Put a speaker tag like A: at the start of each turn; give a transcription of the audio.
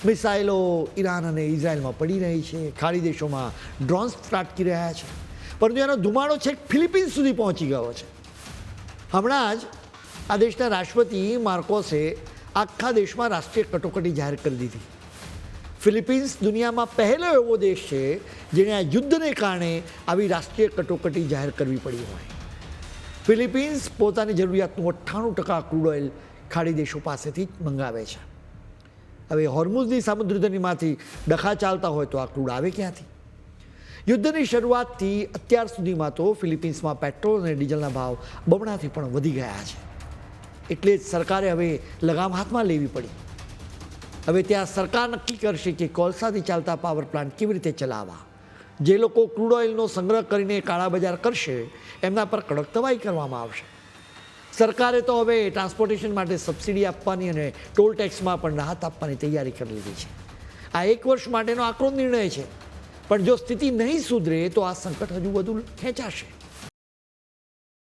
A: મિસાઇલો Iran અને ઇઝરાયલમાં પડી રહી છે, ખાડી દેશોમાં ડ્રોન્સ ત્રાટકી રહ્યા છે, પરંતુ એનો ધુમાડો છેક ફિલિપિન્સ સુધી પહોંચી ગયો છે. હમણાં જ આ દેશના રાષ્ટ્રપતિ માર્કોસે આખા દેશમાં રાષ્ટ્રીય કટોકટી જાહેર કરી દીધી. ફિલિપિન્સ દુનિયામાં પહેલો એવો દેશ છે જેણે આ યુદ્ધને કારણે આવી રાષ્ટ્રીય કટોકટી જાહેર કરવી પડી હોય. ફિલિપિન્સ પોતાની જરૂરિયાતનું 98% ક્રૂડ ઓઇલ ખાડી દેશો પાસેથી જ મંગાવે છે. હવે હોર્મુઝની સામુદ્રધુનીમાંથી ડખા ચાલતા હોય તો આ ક્રૂડ આવે ક્યાંથી? યુદ્ધની શરૂઆતથી અત્યાર સુધીમાં તો ફિલિપિન્સમાં પેટ્રોલ અને ડીઝલના ભાવ બમણાથી પણ વધી ગયા છે. એટલે જ સરકારે હવે લગામ હાથમાં લેવી પડી. હવે ત્યાં સરકાર નક્કી કરશે કે કોલસાથી ચાલતા પાવર પ્લાન્ટ કેવી રીતે ચલાવવા. જે લોકો ક્રૂડ ઓઇલનો સંગ્રહ કરીને કાળાબજાર કરશે એમના પર કડક તવાઈ કરવામાં આવશે. સરકારે તો હવે ટ્રાન્સપોર્ટેશન માટે સબસિડી આપવાની અને ટોલ ટેક્સમાં પણ રાહત આપવાની તૈયારી કરી લીધી છે. આ 1 વર્ષ માટેનો આકરો નિર્ણય છે, પણ જો સ્થિતિ નહીં સુધરે તો આ સંકટ હજુ વધુ ખેંચાશે.